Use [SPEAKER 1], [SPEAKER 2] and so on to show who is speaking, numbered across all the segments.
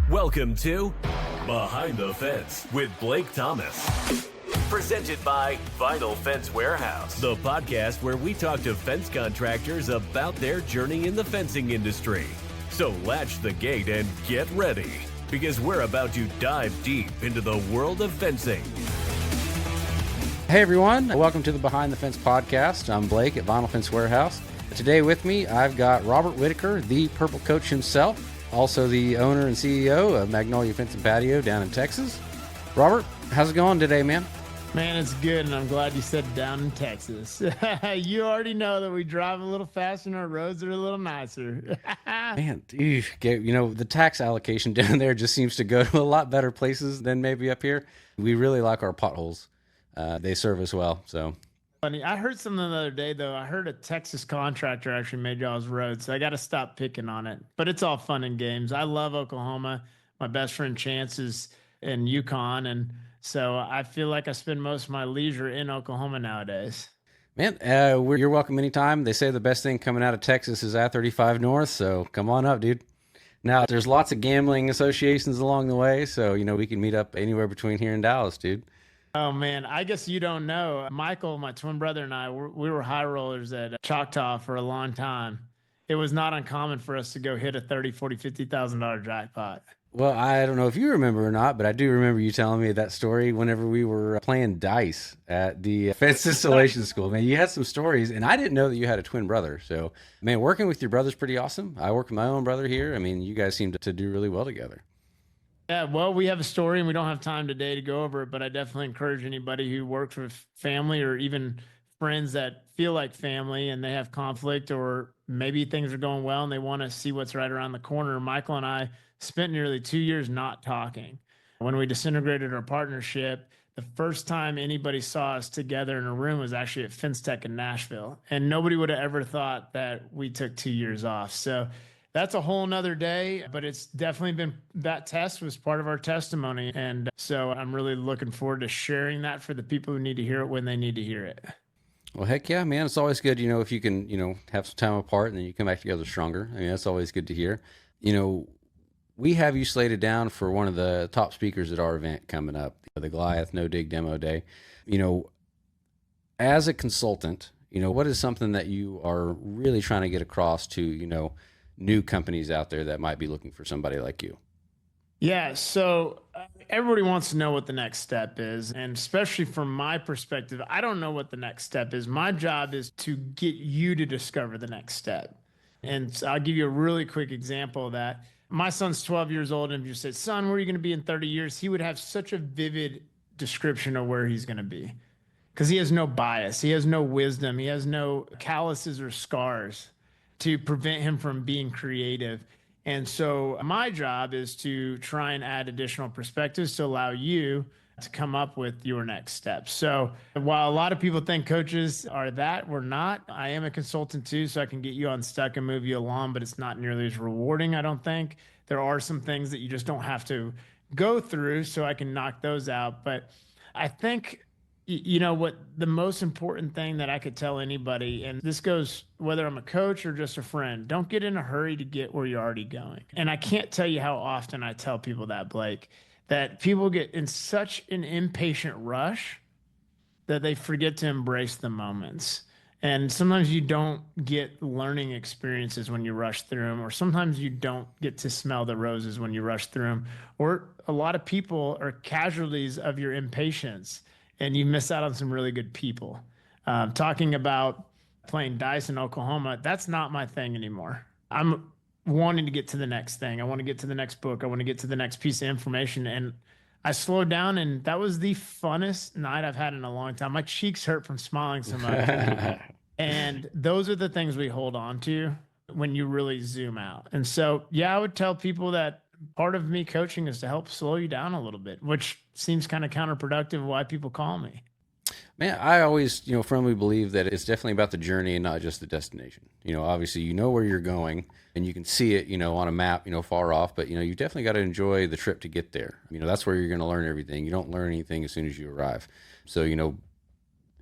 [SPEAKER 1] Welcome to Behind the Fence with Blake Thomas. Presented by Vinyl Fence Warehouse, the podcast where we talk to fence contractors about their journey in the fencing industry. So latch the gate and get ready, because we're about to dive deep into the world of fencing.
[SPEAKER 2] Hey everyone, welcome to the Behind the Fence podcast. I'm Blake at Vinyl Fence Warehouse. Today with me, I've got Robert Whittaker, the Purple Coach himself, also the owner and CEO of Magnolia Fence and Patio down in Texas. Robert, how's it going today, man?
[SPEAKER 3] Man, it's good, and I'm glad you said down in Texas. You already know that we drive a little faster and our roads are a little nicer.
[SPEAKER 2] Man, dude, the tax allocation down there just seems to go to a lot better places than maybe up here. We really like our potholes. They serve us well, so.
[SPEAKER 3] Funny, I heard something the other day, though. I heard a Texas contractor actually made y'all's road, so I got to stop picking on it. But it's all fun and games. I love Oklahoma. My best friend Chance is in Yukon, and so I feel like I spend most of my leisure in Oklahoma nowadays.
[SPEAKER 2] Man, you're welcome anytime. They say the best thing coming out of Texas is I-35 North, so come on up, dude. Now, there's lots of gambling associations along the way, so, we can meet up anywhere between here and Dallas, dude.
[SPEAKER 3] Oh, man, I guess you don't know. Michael, my twin brother, and I, we were high rollers at Choctaw for a long time. It was not uncommon for us to go hit a $30,000, $40,000, $50,000 jackpot.
[SPEAKER 2] Well, I don't know if you remember or not, but I do remember you telling me that story whenever we were playing dice at the fence installation school. Man, you had some stories, and I didn't know that you had a twin brother. So, man, working with your brother's pretty awesome. I work with my own brother here. I mean, you guys seem to do really well together.
[SPEAKER 3] Yeah, well, we have a story and we don't have time today to go over it, but I definitely encourage anybody who works with family or even friends that feel like family and they have conflict, or maybe things are going well and they want to see what's right around the corner. Michael and I spent nearly 2 years not talking. When we disintegrated our partnership, the first time anybody saw us together in a room was actually at Fence Tech in Nashville. And nobody would have ever thought that we took 2 years off. So that's a whole nother day, but it's definitely been, that test was part of our testimony. And so I'm really looking forward to sharing that for the people who need to hear it when they need to hear it.
[SPEAKER 2] Well, heck yeah, man. It's always good, if you can, have some time apart and then you come back together stronger. I mean, that's always good to hear. We have you slated down for one of the top speakers at our event coming up, the Goliath No-Dig Demo Day. As a consultant, what is something that you are really trying to get across to, new companies out there that might be looking for somebody like you?
[SPEAKER 3] Yeah, so everybody wants to know what the next step is. And especially from my perspective, I don't know what the next step is. My job is to get you to discover the next step. And so I'll give you a really quick example of that. My son's 12 years old, and if you said, son, where are you going to be in 30 years? He would have such a vivid description of where he's going to be, because he has no bias. He has no wisdom. He has no calluses or scars to prevent him from being creative. And so my job is to try and add additional perspectives to allow you to come up with your next steps. So while a lot of people think coaches are that, we're not. I am a consultant too, so I can get you unstuck and move you along, but it's not nearly as rewarding, I don't think. There are some things that you just don't have to go through, so I can knock those out. But I think, what the most important thing that I could tell anybody, and this goes whether I'm a coach or just a friend, don't get in a hurry to get where you're already going. And I can't tell you how often I tell people that, Blake, that people get in such an impatient rush that they forget to embrace the moments. And sometimes you don't get learning experiences when you rush through them, or sometimes you don't get to smell the roses when you rush through them, or a lot of people are casualties of your impatience, and you miss out on some really good people. Talking about playing dice in Oklahoma, that's not my thing anymore. I'm wanting to get to the next thing. I want to get to the next book. I want to get to the next piece of information. And I slowed down, and that was the funnest night I've had in a long time. My cheeks hurt from smiling so much. And those are the things we hold on to when you really zoom out. And so, yeah, I would tell people that part of me coaching is to help slow you down a little bit, which seems kind of counterproductive why people call me.
[SPEAKER 2] Man, I always, firmly believe that it's definitely about the journey and not just the destination. Obviously, where you're going and you can see it, on a map, far off, but, you definitely got to enjoy the trip to get there. That's where you're going to learn everything. You don't learn anything as soon as you arrive. So,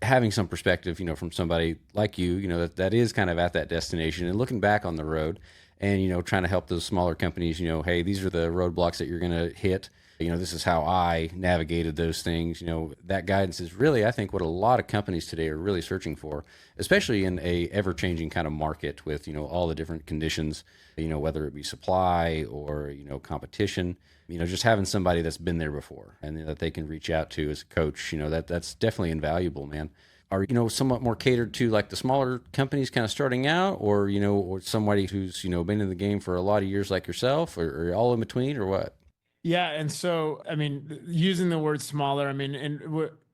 [SPEAKER 2] having some perspective, from somebody like you, that is kind of at that destination and looking back on the road and, trying to help those smaller companies, hey, these are the roadblocks that you're going to hit. This is how I navigated those things. That guidance is really, I think, what a lot of companies today are really searching for, especially in a ever-changing kind of market with, all the different conditions, whether it be supply or, competition, just having somebody that's been there before and that they can reach out to as a coach, that's definitely invaluable, man. Are, somewhat more catered to like the smaller companies kind of starting out, or, or somebody who's, been in the game for a lot of years like yourself, or all in between, or what?
[SPEAKER 3] Yeah. And so, I mean, using the word smaller, I mean,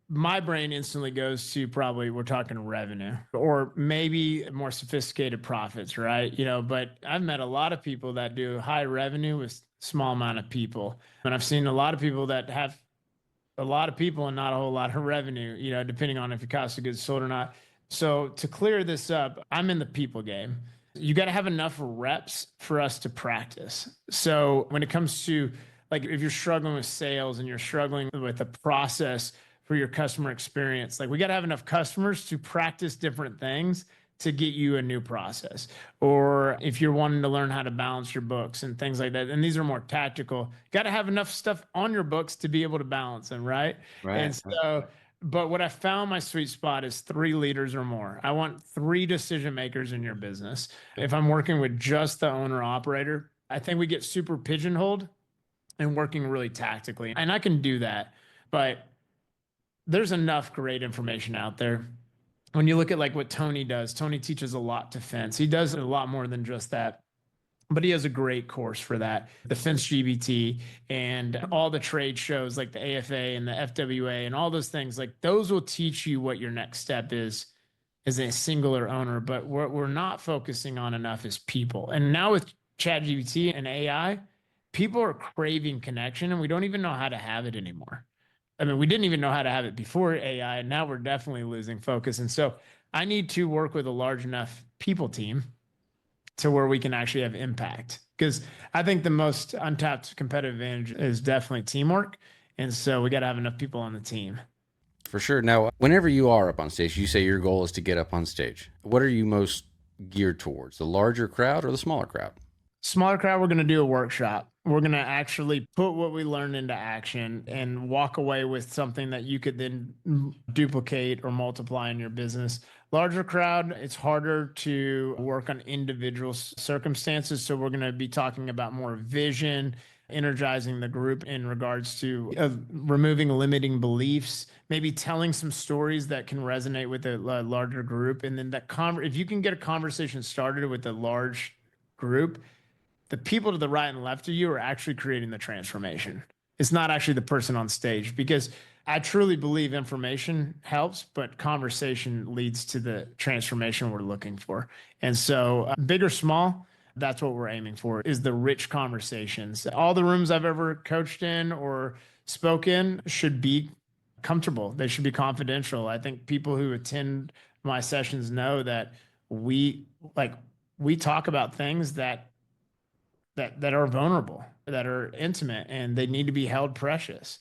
[SPEAKER 3] my brain instantly goes to probably we're talking revenue or maybe more sophisticated profits, right? But I've met a lot of people that do high revenue with small amount of people. And I've seen a lot of people that have a lot of people and not a whole lot of revenue, depending on if your cost of goods sold or not. So to clear this up, I'm in the people game. You got to have enough reps for us to practice. So when it comes to like if you're struggling with sales and you're struggling with the process for your customer experience, like we got to have enough customers to practice different things to get you a new process. Or if you're wanting to learn how to balance your books and things like that, and these are more tactical, got to have enough stuff on your books to be able to balance them, right? And so, but what I found my sweet spot is 3 leaders or more. I want 3 decision makers in your business. If I'm working with just the owner operator, I think we get super pigeonholed and working really tactically. And I can do that, but there's enough great information out there. When you look at like what Tony does, Tony teaches a lot to fence. He does a lot more than just that, but he has a great course for that. The Fence GBT and all the trade shows like the AFA and the FWA and all those things, like those will teach you what your next step is as a singular owner. But what we're not focusing on enough is people. And now with ChatGPT and AI, people are craving connection and we don't even know how to have it anymore. I mean, we didn't even know how to have it before AI, and now we're definitely losing focus. And so I need to work with a large enough people team to where we can actually have impact. Because I think the most untapped competitive advantage is definitely teamwork. And so we got to have enough people on the team.
[SPEAKER 2] For sure. Now, whenever you are up on stage, you say your goal is to get up on stage. What are you most geared towards, the larger crowd or the smaller crowd?
[SPEAKER 3] Smaller crowd, we're going to do a workshop. We're going to actually put what we learned into action and walk away with something that you could then duplicate or multiply in your business. Larger crowd, it's harder to work on individual circumstances. So we're going to be talking about more vision, energizing the group in regards to removing limiting beliefs, maybe telling some stories that can resonate with a larger group. And then if you can get a conversation started with a large group, the people to the right and left of you are actually creating the transformation. It's not actually the person on stage, because I truly believe information helps, but conversation leads to the transformation we're looking for. And so big or small, that's what we're aiming for, is the rich conversations. All the rooms I've ever coached in or spoke in should be comfortable. They should be confidential. I think people who attend my sessions know that we talk about things that are vulnerable, that are intimate, and they need to be held precious.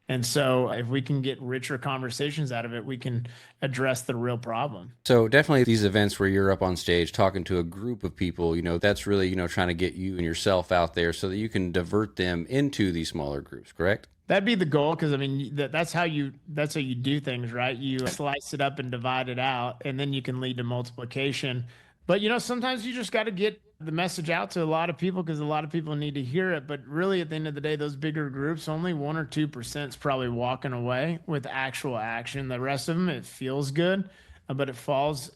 [SPEAKER 3] And so if we can get richer conversations out of it, we can address the real problem.
[SPEAKER 2] So definitely these events where you're up on stage talking to a group of people, that's really, trying to get you and yourself out there so that you can divert them into these smaller groups, correct?
[SPEAKER 3] That'd be the goal, because I mean that's how you do things, right? You slice it up and divide it out, and then you can lead to multiplication. But sometimes you just got to get the message out to a lot of people, because a lot of people need to hear it. But really, at the end of the day, those bigger groups, only 1 or 2% is probably walking away with actual action. The rest of them, it feels good, but it falls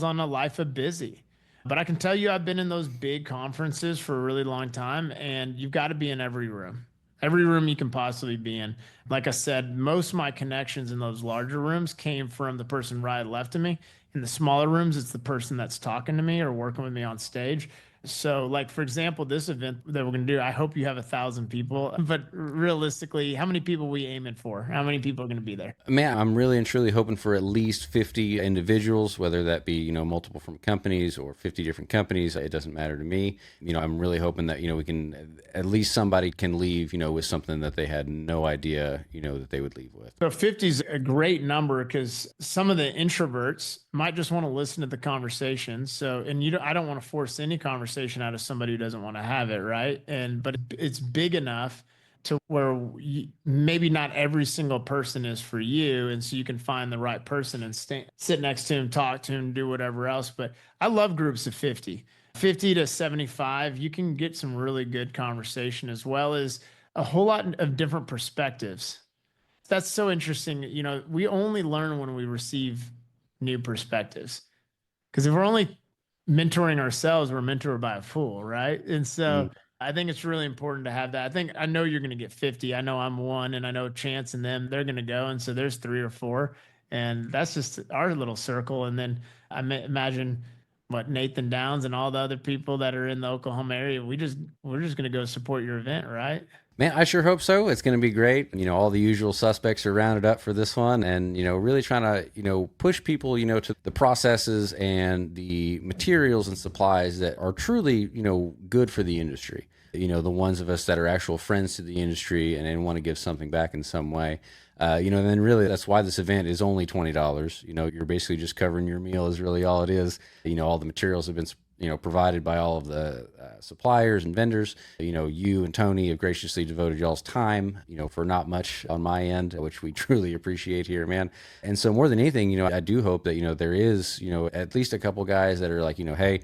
[SPEAKER 3] on a life of busy. But I can tell you, I've been in those big conferences for a really long time, and you've got to be in every room you can possibly be in. Like I said, most of my connections in those larger rooms came from the person right left of me. In the smaller rooms, it's the person that's talking to me or working with me on stage. So like, for example, this event that we're going to do, I hope you have 1,000 people, but realistically, how many people are we aiming for? How many people are going to be there?
[SPEAKER 2] Man, I'm really and truly hoping for at least 50 individuals, whether that be, multiple from companies or 50 different companies. It doesn't matter to me. I'm really hoping that, we can, at least somebody can leave, with something that they had no idea, that they would leave with.
[SPEAKER 3] So 50 is a great number, because some of the introverts might just want to listen to the conversation. So, and I don't want to force any conversation conversation out of somebody who doesn't want to have it, right? But it's big enough to where maybe not every single person is for you. And so you can find the right person and sit next to him, talk to him, do whatever else. But I love groups of 50 to 75. You can get some really good conversation, as well as a whole lot of different perspectives. That's so interesting. You know, we only learn when we receive new perspectives. Because if we're only mentoring ourselves, we're mentored by a fool, right? And so I think it's really important to have that. I know you're going to get 50. I know I'm one, and I know Chance and them, they're going to go. And so there's 3 or 4, and that's just our little circle. And then I imagine what Nathan Downs and all the other people that are in the Oklahoma area, we're just going to go support your event, right?
[SPEAKER 2] Man, I sure hope so. It's going to be great. You know, all the usual suspects are rounded up for this one, and, you know, really trying to, you know, push people, you know, to the processes and the materials and supplies that are truly, you know, good for the industry. You know, the ones of us that are actual friends to the industry and want to give something back in some way. You know, and then really that's why this event is only $20. You know, you're basically just covering your meal is really all it is. You know, all the materials have been, you know, provided by all of the suppliers and vendors. You know, you and Tony have graciously devoted y'all's time, you know, for not much on my end, which we truly appreciate here, man. And so more than anything, you know, I do hope that, you know, there is, you know, at least a couple guys that are like, you know, hey,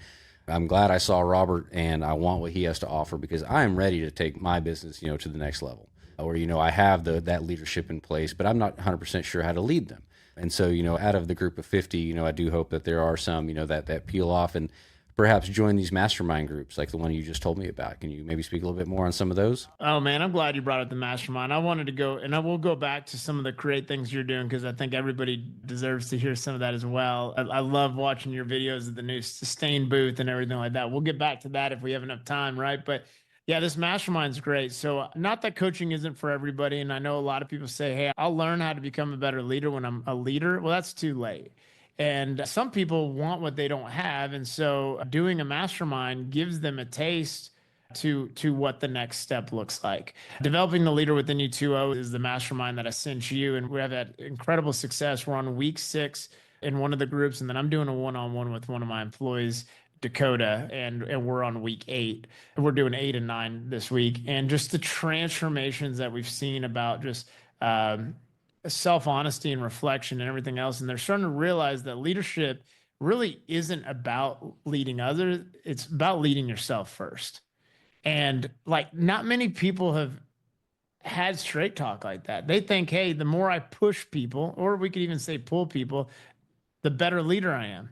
[SPEAKER 2] I'm glad I saw Robert and I want what he has to offer, because I am ready to take my business, you know, to the next level. Or, you know, I have that leadership in place, but I'm not 100% sure how to lead them. And so, you know, out of the group of 50, you know, I do hope that there are some, you know, that peel off and perhaps join these mastermind groups like the one you just told me about. Can you maybe speak a little bit more on some of those?
[SPEAKER 3] Oh man, I'm glad you brought up the mastermind. I wanted to go, and I will go back to some of the great things you're doing, because I think everybody deserves to hear some of that as well. I love watching your videos of the new Sustain booth and everything like that. We'll get back to that if we have enough time, right? But yeah, this mastermind's great. So not that coaching isn't for everybody. And I know a lot of people say, hey, I'll learn how to become a better leader when I'm a leader. Well, that's too late. And some people want what they don't have. And so doing a mastermind gives them a taste to what the next step looks like. Developing the Leader Within You 2.0 is the mastermind that I sent you. And we have had incredible success. We're on week 6 in one of the groups. And then I'm doing a one-on-one with one of my employees, Dakota, and we're on week 8. We're doing 8 and 9 this week. And just the transformations that we've seen about just self-honesty and reflection and everything else. And they're starting to realize that leadership really isn't about leading others. It's about leading yourself first. And like, not many people have had straight talk like that. They think, hey, the more I push people, or we could even say pull people, the better leader I am.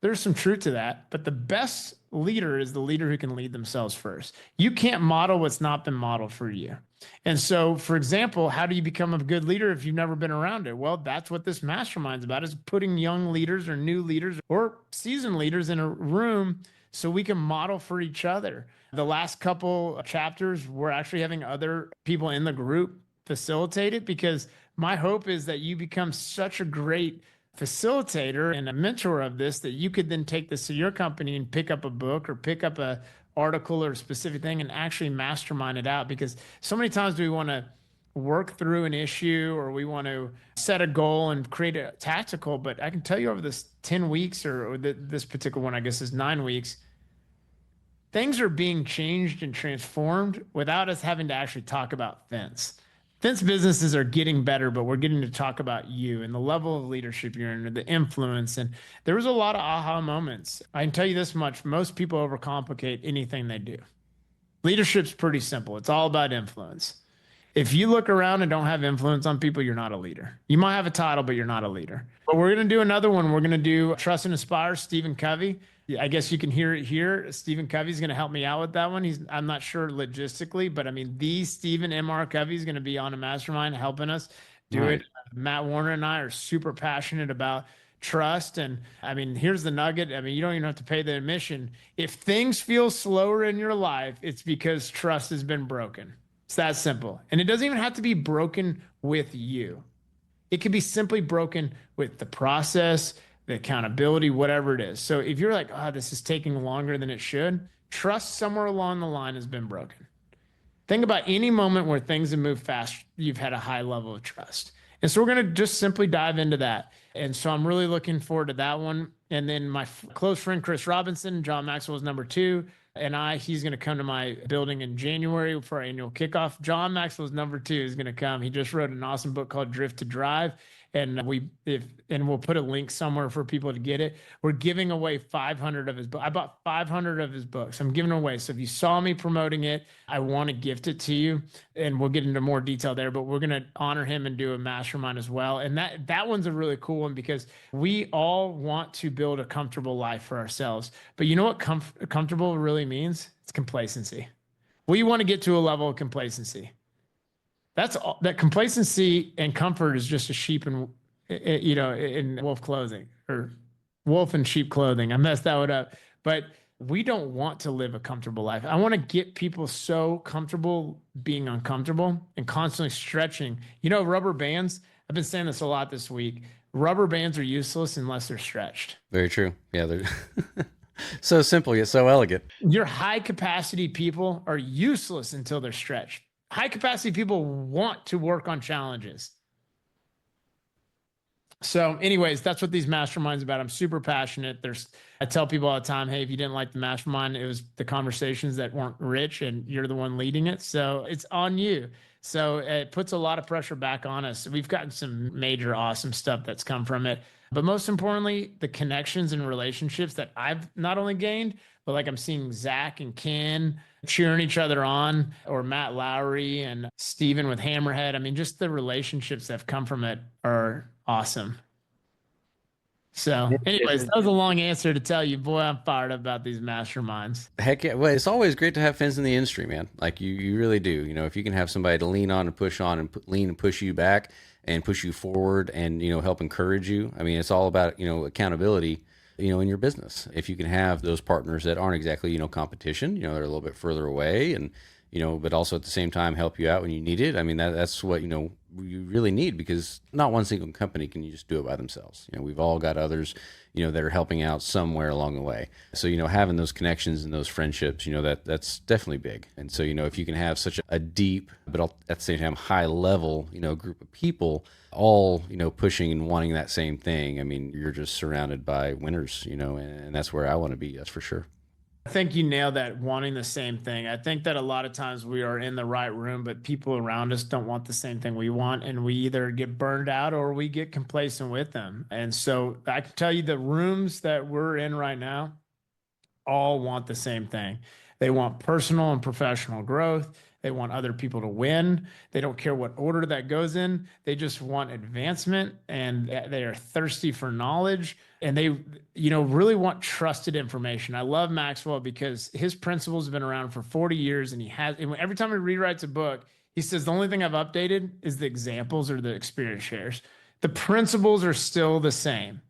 [SPEAKER 3] There's some truth to that, but the best leader is the leader who can lead themselves first. You can't model what's not been modeled for you. And so, for example, how do you become a good leader if you've never been around it? Well, that's what this mastermind's about, is putting young leaders or new leaders or seasoned leaders in a room so we can model for each other. The last couple chapters, we're actually having other people in the group facilitate it, because my hope is that you become such a great facilitator and a mentor of this that you could then take this to your company and pick up a book or pick up a article or a specific thing and actually mastermind it out. Because so many times we want to work through an issue, or we want to set a goal and create a tactical, but I can tell you over this 10 weeks or this particular one, I guess, is 9 weeks, things are being changed and transformed without us having to actually talk about fence. Fence businesses are getting better, but we're getting to talk about you and the level of leadership you're in, or the influence. And there was a lot of aha moments. I can tell you this much: most people overcomplicate anything they do. Leadership's pretty simple. It's all about influence. If you look around and don't have influence on people, you're not a leader. You might have a title, but you're not a leader. But we're going to do another one. We're going to do Trust and Inspire, Stephen Covey. I guess you can hear it here. Stephen Covey's going to help me out with that one. I'm not sure logistically, but I mean, the Stephen M.R. Covey is going to be on a mastermind helping us do it. Matt Warner and I are super passionate about trust. And I mean, here's the nugget. I mean, you don't even have to pay the admission. If things feel slower in your life, it's because trust has been broken. It's that simple. And it doesn't even have to be broken with you. It could be simply broken with the process, the accountability, whatever it is. So if you're like, oh, this is taking longer than it should, trust somewhere along the line has been broken. Think about any moment where things have moved fast, you've had a high level of trust. And so we're going to just simply dive into that. And so I'm really looking forward to that one. And then my close friend, Chris Robinson, John Maxwell is number 2. And he's going to come to my building in January for our annual kickoff. John Maxwell's number 2 is going to come. He just wrote an awesome book called Drift to Drive. And we'll put a link somewhere for people to get it. We're giving away 500 of his books. I bought 500 of his books. I'm giving away. So if you saw me promoting it, I want to gift it to you, and we'll get into more detail there, but we're going to honor him and do a mastermind as well. And that one's a really cool one, because we all want to build a comfortable life for ourselves. But you know what comfortable really means? It's complacency. We want to get to a level of complacency. That's all. That complacency and comfort is just a sheep in wolf clothing, or wolf in sheep clothing. I messed that one up, but we don't want to live a comfortable life. I want to get people so comfortable being uncomfortable and constantly stretching. Rubber bands, I've been saying this a lot this week. Rubber bands are useless unless they're stretched.
[SPEAKER 2] Very true. Yeah. They're so simple yet so elegant.
[SPEAKER 3] Your high capacity people are useless until they're stretched. High capacity people want to work on challenges. So anyways, that's what these masterminds about. I'm super passionate. I tell people all the time, hey, if you didn't like the mastermind, it was the conversations that weren't rich and you're the one leading it. So it's on you. So it puts a lot of pressure back on us. We've gotten some major awesome stuff that's come from it. But most importantly, the connections and relationships that I've not only gained, but like I'm seeing Zach and Ken cheering each other on, or Matt Lowry and Steven with Hammerhead. I mean, just the relationships that have come from it are awesome. So anyways, that was a long answer to tell you, boy, I'm fired up about these masterminds.
[SPEAKER 2] Heck yeah. Well, it's always great to have friends in the industry, man. Like you really do. If you can have somebody to lean on and push on and lean and push you back and push you forward and, help encourage you. I mean, it's all about, accountability, in your business. If you can have those partners that aren't exactly, competition, they're a little bit further away and, but also at the same time help you out when you need it. I mean, that's what, you really need, because not one single company can you just do it by themselves. We've all got others, that are helping out somewhere along the way. So, having those connections and those friendships, that's definitely big. And so, if you can have such a deep, but at the same time, high level, group of people all, pushing and wanting that same thing, I mean, you're just surrounded by winners, and that's where I want to be. That's for sure.
[SPEAKER 3] I think you nailed that, wanting the same thing. I think that a lot of times we are in the right room, but people around us don't want the same thing we want. And we either get burned out or we get complacent with them. And so I can tell you the rooms that we're in right now all want the same thing. They want personal and professional growth. They want other people to win. They don't care what order that goes in. They just want advancement, and they are thirsty for knowledge, and they, really want trusted information. I love Maxwell because his principles have been around for 40 years, and every time he rewrites a book, he says, the only thing I've updated is the examples or the experience shares. The principles are still the same.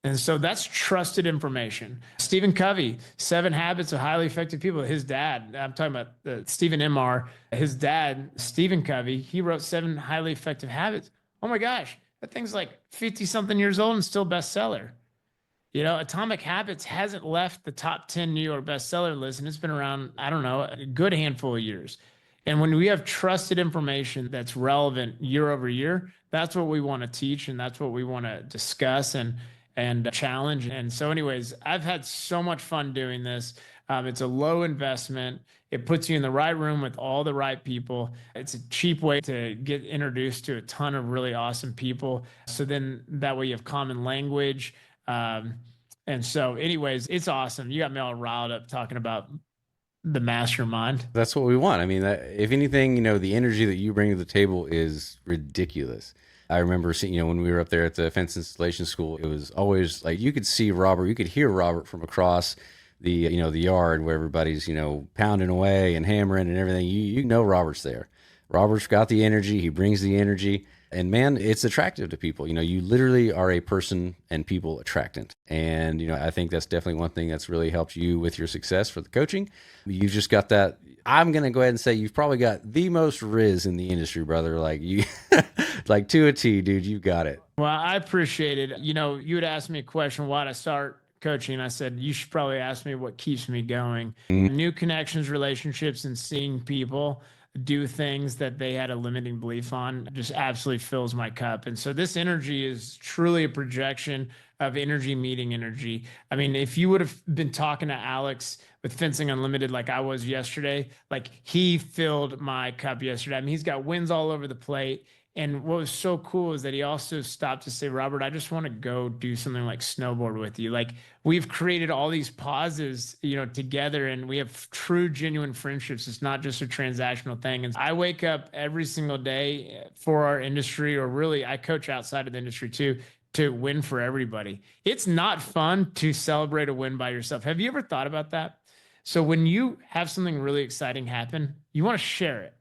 [SPEAKER 3] And so that's trusted information. Stephen Covey, 7 Habits of Highly Effective People. His dad, I'm talking about Stephen M.R., his dad, Stephen Covey, he wrote 7 Highly Effective Habits. Oh my gosh, that thing's like 50-something years old and still bestseller. Atomic Habits hasn't left the top 10 New York bestseller list, and it's been around, I don't know, a good handful of years. And when we have trusted information that's relevant year over year, that's what we want to teach, and that's what we want to discuss and challenge. And so anyways, I've had so much fun doing this. It's a low investment. It puts you in the right room with all the right people. It's a cheap way to get introduced to a ton of really awesome people. So then that way you have common language. And so anyways, it's awesome. You got me all riled up talking about the mastermind.
[SPEAKER 2] That's what we want. I mean, if anything, the energy that you bring to the table is ridiculous. I remember seeing, when we were up there at the fence installation school, it was always like you could see Robert, you could hear Robert from across the, the yard where everybody's, pounding away and hammering and everything. You know Robert's there. Robert's got the energy. He brings the energy. And man, it's attractive to people. You literally are a person and people attractant. And, I think that's definitely one thing that's really helped you with your success for the coaching. You've just got that. I'm going to go ahead and say you've probably got the most riz in the industry, brother. Like you, like to a T, dude, you got it.
[SPEAKER 3] Well, I appreciate it. You would ask me a question, why'd I start coaching? I said, you should probably ask me what keeps me going. New connections, relationships, and seeing people do things that they had a limiting belief on just absolutely fills my cup. And so this energy is truly a projection of energy meeting energy. I mean, if you would have been talking to Alex with Fencing Unlimited like I was yesterday, like he filled my cup yesterday. I mean, he's got wins all over the plate. And what was so cool is that he also stopped to say, Robert, I just want to go do something like snowboard with you. Like we've created all these pauses, together, and we have true, genuine friendships. It's not just a transactional thing. And I wake up every single day for our industry, or really I coach outside of the industry too, to win for everybody. It's not fun to celebrate a win by yourself. Have you ever thought about that? So when you have something really exciting happen, you want to share it.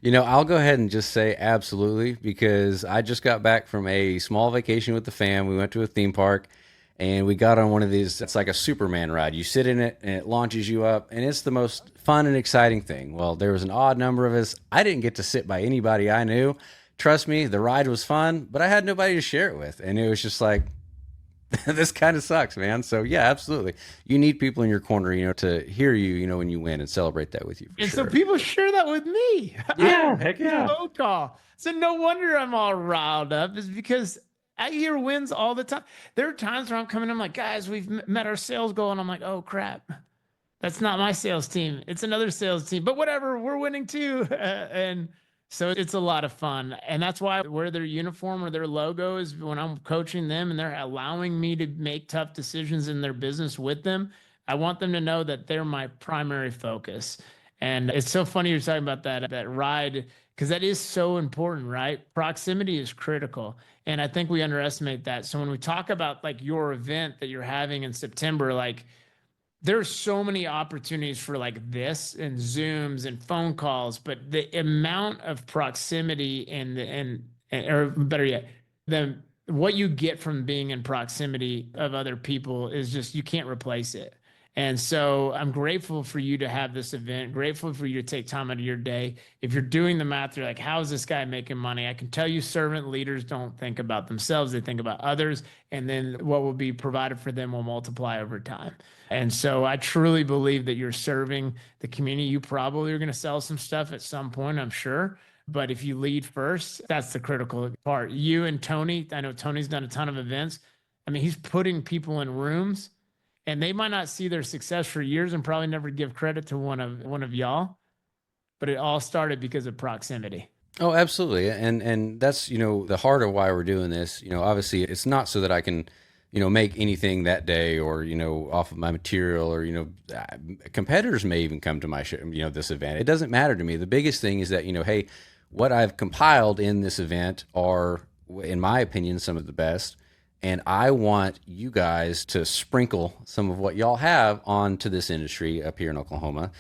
[SPEAKER 2] I'll go ahead and just say absolutely, because I just got back from a small vacation with the fam. We went to a theme park and we got on one of these. It's like a Superman ride. You sit in it and it launches you up, and it's the most fun and exciting thing. Well, there was an odd number of us. I didn't get to sit by anybody I knew. Trust me, the ride was fun, but I had nobody to share it with. And it was just like, this kind of sucks, man. So yeah, absolutely. You need people in your corner, to hear you, when you win and celebrate that with you.
[SPEAKER 3] And so people share that with me.
[SPEAKER 2] Yeah, heck yeah.
[SPEAKER 3] Phone call. So no wonder I'm all riled up, is because I hear wins all the time. There are times where I'm coming, I'm like, guys, we've met our sales goal. And I'm like, oh crap, that's not my sales team. It's another sales team, but whatever, we're winning too. And so it's a lot of fun. And that's why I wear their uniform or their logo is when I'm coaching them and they're allowing me to make tough decisions in their business with them. I want them to know that they're my primary focus. And it's so funny you're talking about that ride, because that is so important, right? Proximity is critical. And I think we underestimate that. So when we talk about like your event that you're having in September, like there's so many opportunities for like this and Zooms and phone calls, but the amount of proximity or better yet, what you get from being in proximity of other people is just, you can't replace it. And so I'm grateful for you to have this event, grateful for you to take time out of your day. If you're doing the math, you're like, how is this guy making money? I can tell you servant leaders don't think about themselves. They think about others. And then what will be provided for them will multiply over time. And so I truly believe that you're serving the community. You probably are going to sell some stuff at some point, I'm sure. But if you lead first, that's the critical part. You and Tony, I know Tony's done a ton of events. I mean, he's putting people in rooms, and they might not see their success for years and probably never give credit to one of y'all, but it all started because of proximity.
[SPEAKER 2] Oh, absolutely. And that's, the heart of why we're doing this. Obviously it's not so that I can, make anything that day or, off of my material or, competitors may even come to my show, this event. It doesn't matter to me. The biggest thing is that, hey, what I've compiled in this event are, in my opinion, some of the best. And I want you guys to sprinkle some of what y'all have onto this industry up here in Oklahoma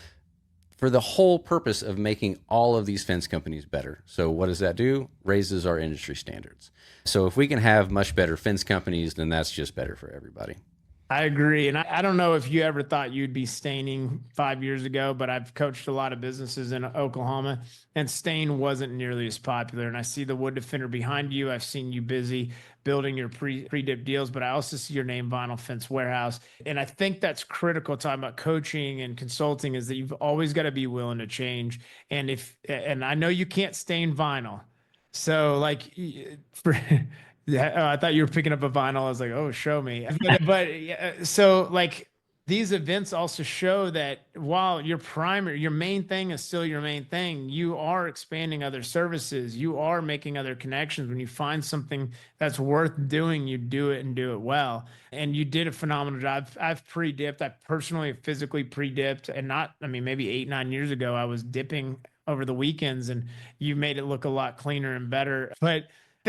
[SPEAKER 2] for the whole purpose of making all of these fence companies better. So what does that do? Raises our industry standards. So if we can have much better fence companies, then that's just better for everybody.
[SPEAKER 3] I agree. And I don't know if you ever thought you'd be staining 5 years ago, but I've coached a lot of businesses in Oklahoma, and stain wasn't nearly as popular. And I see the wood defender behind you. I've seen you busy building your pre-dip deals, but I also see your name, Vinyl Fence Warehouse. And I think that's critical, talking about coaching and consulting, is that you've always got to be willing to change. And I know you can't stain vinyl. So like I thought you were picking up a vinyl. I was like, oh, show me. But so like these events also show that while your main thing is still your main thing, you are expanding other services. You are making other connections. When you find something that's worth doing, you do it and do it well. And you did a phenomenal job. I've pre-dipped. I personally physically pre-dipped, and maybe 8-9 years ago, I was dipping over the weekends, and you made it look a lot cleaner and better. But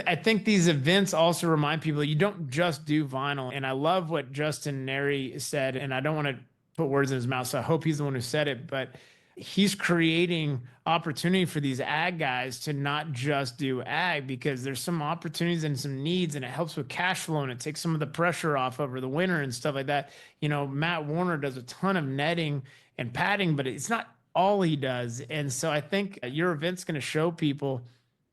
[SPEAKER 3] I think these events also remind people you don't just do vinyl. And I love what Justin Neri said, and I don't want to put words in his mouth, so I hope he's the one who said it, but he's creating opportunity for these ag guys to not just do ag, because there's some opportunities and some needs, and it helps with cash flow, and it takes some of the pressure off over the winter and stuff like that. Matt Warner does a ton of netting and padding, but it's not all he does. And so I think your event's going to show people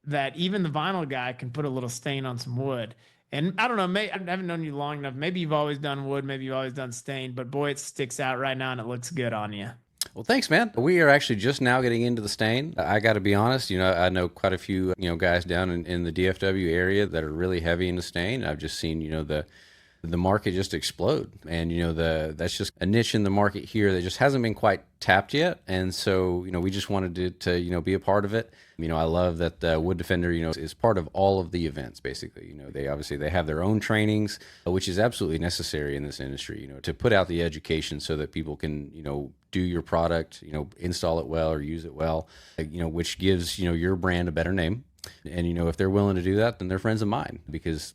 [SPEAKER 3] that even the vinyl guy can put a little stain on some wood. And I don't know, I haven't known you long enough. Maybe you've always done wood, maybe you've always done stain, but boy, it sticks out right now and it looks good on you.
[SPEAKER 2] Well, thanks, man. We are actually just now getting into the stain. I got to be honest, I know quite a few, guys down in the DFW area that are really heavy into stain. I've just seen, the the market just explode. And, that's just a niche in the market here that just hasn't been quite tapped yet. And so, we just wanted to be a part of it. I love that Wood Defender, is part of all of the events, basically. They have their own trainings, which is absolutely necessary in this industry, to put out the education so that people can, do your product, install it well or use it well, which gives, your brand a better name. And, if they're willing to do that, then they're friends of mine, because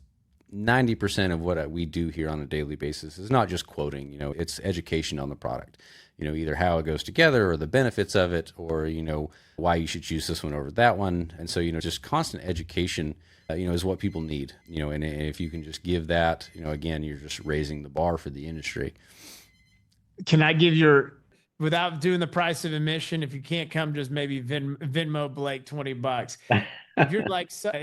[SPEAKER 2] 90% of what we do here on a daily basis is not just quoting, it's education on the product, either how it goes together or the benefits of it, or, why you should choose this one over that one. And so, just constant education, is what people need, and if you can just give that, again, you're just raising the bar for the industry.
[SPEAKER 3] Can I give without doing the price of admission, if you can't come, just maybe Venmo Blake $20. If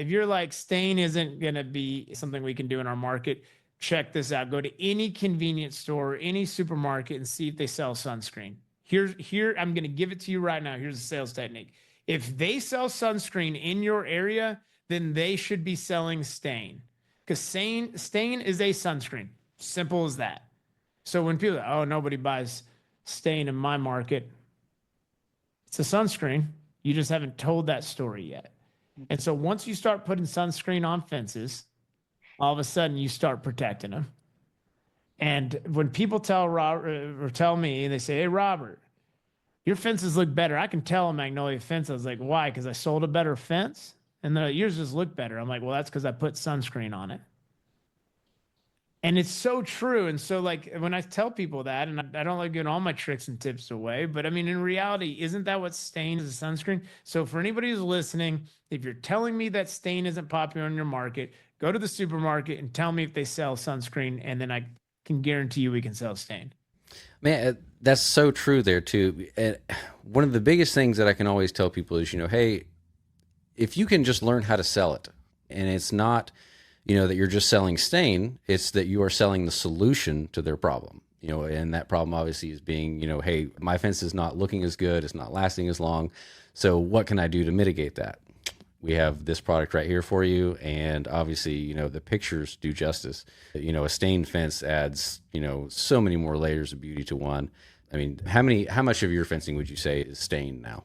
[SPEAKER 3] you're like stain isn't going to be something we can do in our market, check this out. Go to any convenience store, any supermarket, and see if they sell sunscreen. Here, I'm going to give it to you right now. Here's a sales technique. If they sell sunscreen in your area, then they should be selling stain, because stain is a sunscreen. Simple as that. So when people, nobody buys stain in my market, it's a sunscreen. You just haven't told that story yet. And so once you start putting sunscreen on fences, all of a sudden you start protecting them. And when people tell Robert or tell me, they say, "Hey, Robert, your fences look better." I can tell a Magnolia fence. I was like, "Why?" Because I sold a better fence. And yours just look better. I'm like, "Well, that's because I put sunscreen on it." And it's so true. And so, like, when I tell people that, and I don't like giving all my tricks and tips away, but I mean, in reality, isn't that what stain is, a sunscreen? So for anybody who's listening, if you're telling me that stain isn't popular in your market, go to the supermarket and tell me if they sell sunscreen, and then I can guarantee you we can sell stain.
[SPEAKER 2] Man, that's so true there too. And one of the biggest things that I can always tell people is, hey, if you can just learn how to sell it, and it's not, that you're just selling stain, it's that you are selling the solution to their problem, and that problem obviously is being, hey, my fence is not looking as good, it's not lasting as long. So what can I do to mitigate that? We have this product right here for you. And obviously, the pictures do justice. A stained fence adds, so many more layers of beauty to one. I mean, how much of your fencing would you say is stained now?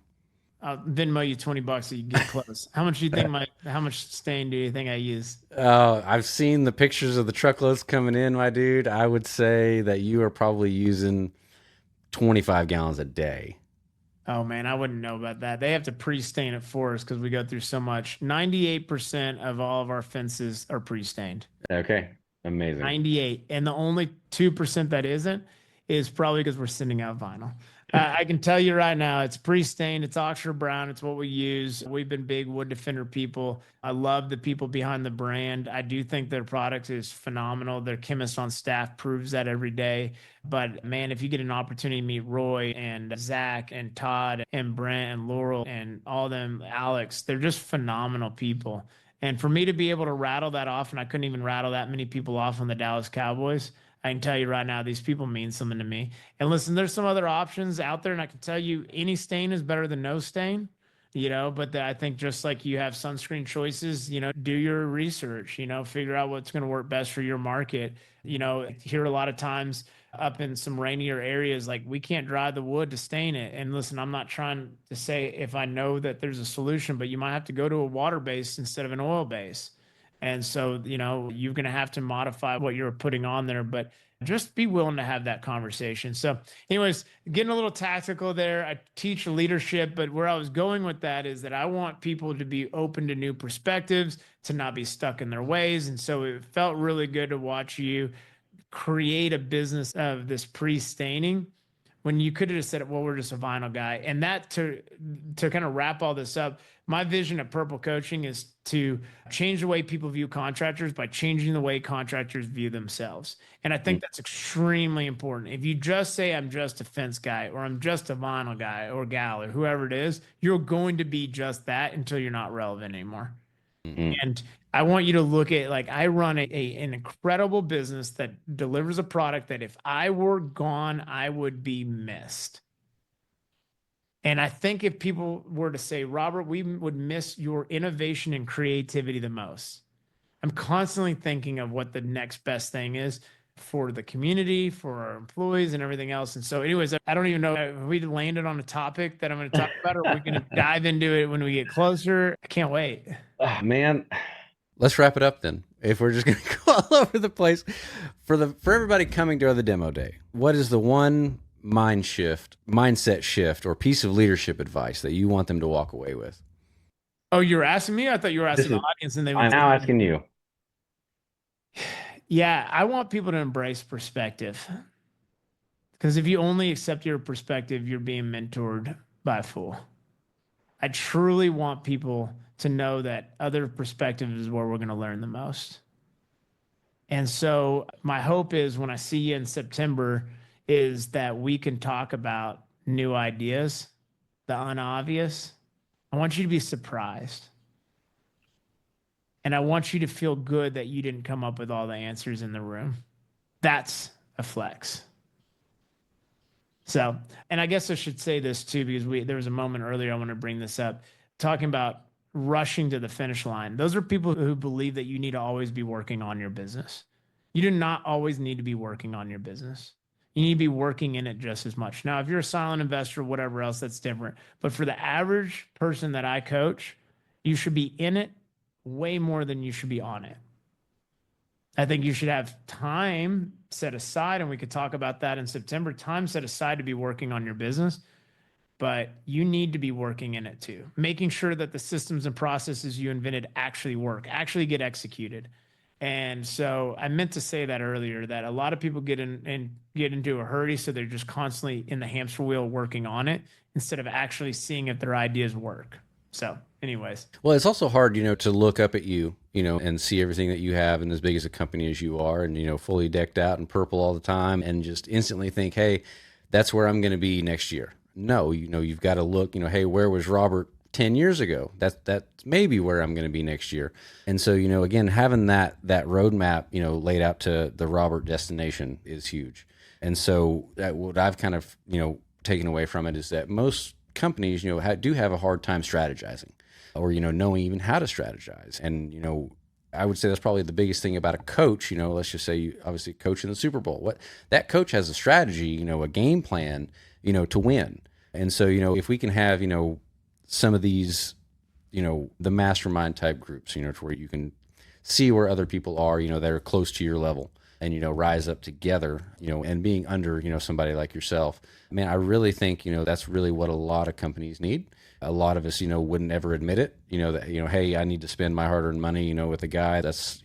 [SPEAKER 3] I'll Venmo you $20 so you get close. How much stain do you think I use?
[SPEAKER 2] I've seen the pictures of the truckloads coming in, my dude. I would say that you are probably using 25 gallons a day.
[SPEAKER 3] Oh man, I wouldn't know about that. They have to pre-stain it for us because we go through so much. 98% of all of our fences are pre-stained.
[SPEAKER 2] Okay. Amazing.
[SPEAKER 3] 98. And the only 2% that isn't is probably because we're sending out vinyl. I can tell you right now, it's pre-stained. It's Oxford Brown. It's what we use. We've been big Wood Defender people. I love the people behind the brand. I do think their product is phenomenal. Their chemist on staff proves that every day. But man, if you get an opportunity to meet Roy and Zach and Todd and Brent and Laurel and all them, Alex, they're just phenomenal people. And for me to be able to rattle that off, and I couldn't even rattle that many people off on the Dallas Cowboys, I can tell you right now, these people mean something to me. And listen, there's some other options out there, and I can tell you any stain is better than no stain, but I think just like you have sunscreen choices, do your research, figure out what's going to work best for your market. Here a lot of times up in some rainier areas, like we can't dry the wood to stain it. And listen, I'm not trying to say if I know that there's a solution, but you might have to go to a water base instead of an oil base. And so, you're going to have to modify what you're putting on there, but just be willing to have that conversation. So anyways, getting a little tactical there. I teach leadership, but where I was going with that is that I want people to be open to new perspectives, to not be stuck in their ways. And so it felt really good to watch you create a business of this pre-staining when you could have just said, well, we're just a vinyl guy. And that to kind of wrap all this up, my vision at Purple Coaching is to change the way people view contractors by changing the way contractors view themselves. And I think that's extremely important. If you just say, I'm just a fence guy, or I'm just a vinyl guy or gal, or whoever it is, you're going to be just that until you're not relevant anymore. Mm-hmm. And I want you to look at, like, I run an incredible business that delivers a product that if I were gone, I would be missed. And I think if people were to say, Robert, we would miss your innovation and creativity the most. I'm constantly thinking of what the next best thing is for the community, for our employees, and everything else. And so, anyways, I don't even know if we landed on a topic that I'm going to talk about, or we're going to dive into it when we get closer. I can't wait.
[SPEAKER 2] Man, let's wrap it up then. If we're just going to go all over the place for everybody coming to the demo day, what is the one mindset shift, or piece of leadership advice that you want them to walk away with?
[SPEAKER 3] Oh, you're asking me? I thought you were asking the audience, and
[SPEAKER 2] I'm now asking you.
[SPEAKER 3] Yeah, I want people to embrace perspective, because if you only accept your perspective, you're being mentored by a fool. I truly want people to know that other perspectives is where we're going to learn the most. And so my hope is when I see you in September is that we can talk about new ideas, the unobvious. I want you to be surprised. And I want you to feel good that you didn't come up with all the answers in the room. That's a flex. So, and I guess I should say this too, because there was a moment earlier I want to bring this up, talking about rushing to the finish line. Those are people who believe that you need to always be working on your business. You do not always need to be working on your business. You need to be working in it just as much. Now, if you're a silent investor, whatever else, that's different. But for the average person that I coach, you should be in it way more than you should be on it. I think you should have time set aside, and we could talk about that in September, time set aside to be working on your business, but you need to be working in it too, making sure that the systems and processes you invented actually work, actually get executed. And so I meant to say that earlier, that a lot of people get into a hurry, so they're just constantly in the hamster wheel working on it instead of actually seeing if their ideas work. So anyways.
[SPEAKER 2] Well, it's also hard, to look up at you, and see everything that you have, and as big as a company as you are, and, fully decked out in purple all the time, and just instantly think, hey, that's where I'm going to be next year. No, you've got to look, hey, where was Robert 10 years ago? That's maybe where I'm going to be next year. And so, again, having that roadmap, laid out to the Robert destination is huge. And so what I've kind of, taken away from it is that most companies, do have a hard time strategizing, or, knowing even how to strategize. And, I would say that's probably the biggest thing about a coach. Let's just say you obviously coach in the Super Bowl. What that coach has a strategy, a game plan, to win. And so, if we can have, some of these, the mastermind type groups, to where you can see where other people are, that are close to your level, and, rise up together, and being under, somebody like yourself. Man, I really think, that's really what a lot of companies need. A lot of us, wouldn't ever admit it, that, hey, I need to spend my hard-earned money, with a guy that's,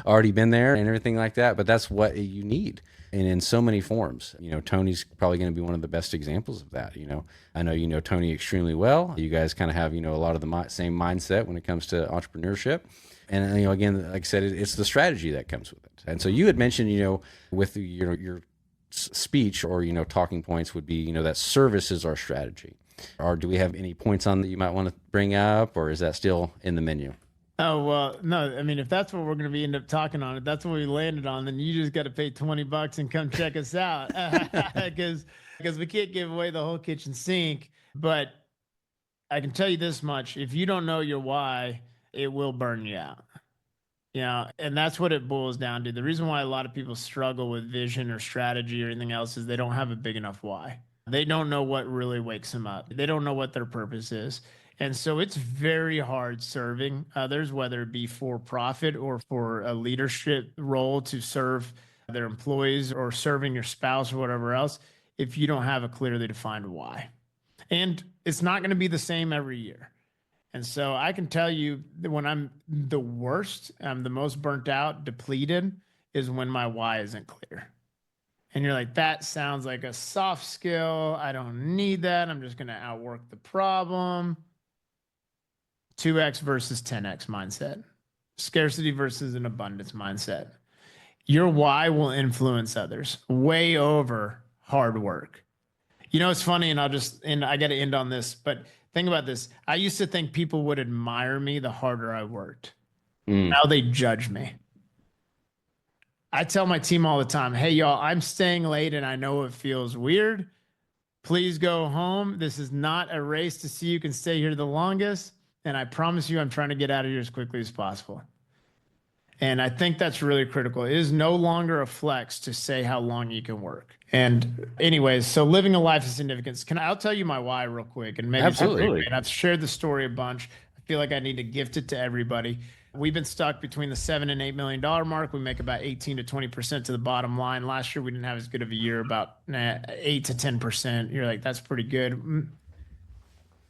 [SPEAKER 2] already been there and everything like that. But that's what you need. And in so many forms, Tony's probably going to be one of the best examples of that. I know, Tony extremely well. You guys kind of have, a lot of the same mindset when it comes to entrepreneurship. And, again, like I said, it's the strategy that comes with it. And so you had mentioned, with your speech, or, talking points would be, that service is our strategy. Or do we have any points on that you might want to bring up, or is that still in the menu?
[SPEAKER 3] Oh, well, no, I mean, if that's what we're going to end up talking on, if that's what we landed on, then you just got to pay $20 and come check us out, because we can't give away the whole kitchen sink. But I can tell you this much: if you don't know your why, it will burn you out. And that's what it boils down to. The reason why a lot of people struggle with vision or strategy or anything else is they don't have a big enough why. They don't know what really wakes them up. They don't know what their purpose is. And so it's very hard serving others, whether it be for profit or for a leadership role to serve their employees, or serving your spouse or whatever else, if you don't have a clearly defined why. And it's not going to be the same every year. And so I can tell you that when I'm the worst, I'm the most burnt out, depleted, is when my why isn't clear. And you're like, that sounds like a soft skill. I don't need that. I'm just going to outwork the problem. 2x versus 10x mindset. Scarcity versus an abundance mindset. Your why will influence others way over hard work. It's funny, and I got to end on this, but think about this. I used to think people would admire me the harder I worked. Now they judge me. I tell my team all the time, hey, y'all, I'm staying late and I know it feels weird. Please go home. This is not a race to see who can stay here the longest. And I promise you, I'm trying to get out of here as quickly as possible. And I think that's really critical. It is no longer a flex to say how long you can work. And anyways, so living a life of significance. I'll tell you my why real quick. And maybe
[SPEAKER 2] Absolutely.
[SPEAKER 3] and I've shared the story a bunch. I feel like I need to gift it to everybody. We've been stuck between the $7 and $8 million mark. We make about 18 to 20% to the bottom line. Last year, we didn't have as good of a year, about 8 to 10%. You're like, that's pretty good.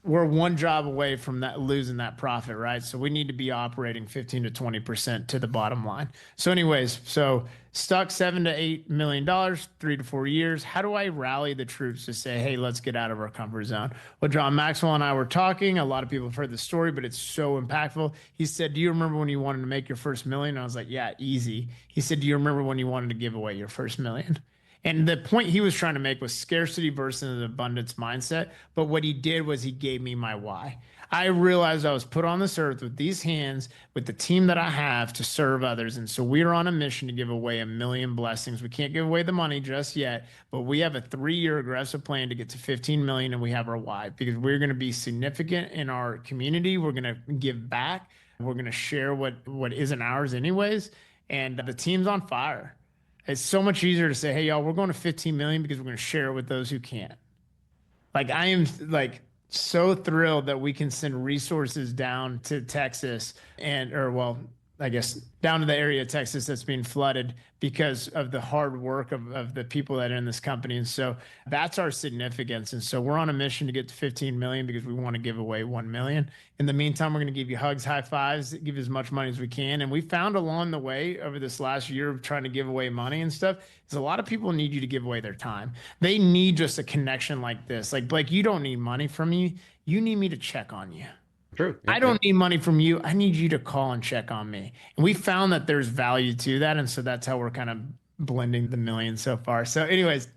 [SPEAKER 3] We're one job away from that losing that profit, right? So we need to be operating 15 to 20% to the bottom line. So anyways, so stuck $7 to $8 million, 3 to 4 years. How do I rally the troops to say, hey, let's get out of our comfort zone? Well, John Maxwell and I were talking. A lot of people have heard the story, but it's so impactful. He said, do you remember when you wanted to make your first million? I was like, yeah, easy. He said, do you remember when you wanted to give away your first million? And the point he was trying to make was scarcity versus an abundance mindset. But what he did was he gave me my why. I realized I was put on this earth with these hands, with the team that I have to serve others. And so we're on a mission to give away 1 million blessings. We can't give away the money just yet, but we have a 3-year aggressive plan to get to 15 million, and we have our why, because we're going to be significant in our community. We're going to give back. We're going to share what isn't ours anyways. And the team's on fire. It's so much easier to say, hey, y'all, we're going to 15 million because we're going to share it with those who can't. Like, I am like so thrilled that we can send resources down to Texas I guess down to the area of Texas that's being flooded because of the hard work of the people that are in this company. And so that's our significance. And so we're on a mission to get to 15 million because we want to give away 1 million. In the meantime, we're going to give you hugs, high fives, give as much money as we can. And we found along the way over this last year of trying to give away money and stuff is a lot of people need you to give away their time. They need just a connection like this. Like, Blake, you don't need money from me. You need me to check on you.
[SPEAKER 2] True. Yep,
[SPEAKER 3] I don't need money from you. I need you to call and check on me. And we found that there's value to that. And so that's how we're kind of blending the million so far. So anyways,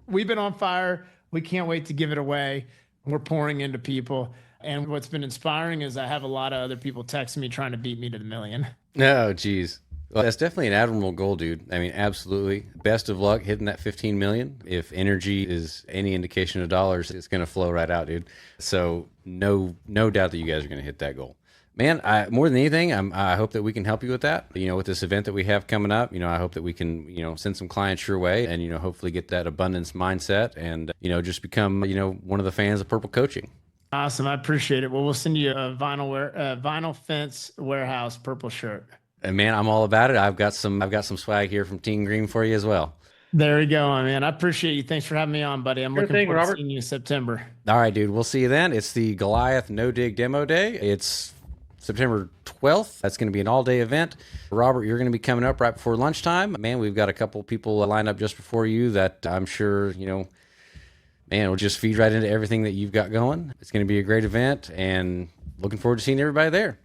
[SPEAKER 3] we've been on fire. We can't wait to give it away. We're pouring into people. And what's been inspiring is I have a lot of other people texting me trying to beat me to the million.
[SPEAKER 2] No, geez. Well, that's definitely an admirable goal, dude. I mean, absolutely. Best of luck hitting that 15 million. If energy is any indication of dollars, it's going to flow right out, dude. So no doubt that you guys are going to hit that goal. Man, more than anything, I hope that we can help you with that. You know, with this event that we have coming up, you know, I hope that we can, you know, send some clients your way and, you know, hopefully get that abundance mindset and, you know, just become, you know, one of the fans of Purple Coaching.
[SPEAKER 3] Awesome. I appreciate it. Well, we'll send you a vinyl fence warehouse purple shirt.
[SPEAKER 2] And man, I'm all about it. I've got some swag here from Team Green for you as well.
[SPEAKER 3] There we go, man. I appreciate you. Thanks for having me on, buddy. I'm looking forward to seeing you in September.
[SPEAKER 2] All right, dude. We'll see you then. It's the Goliath No-Dig Demo Day. It's September 12th. That's going to be an all-day event. Robert, you're going to be coming up right before lunchtime. Man, we've got a couple people lined up just before you that I'm sure, you know, man, we'll just feed right into everything that you've got going. It's going to be a great event, and looking forward to seeing everybody there.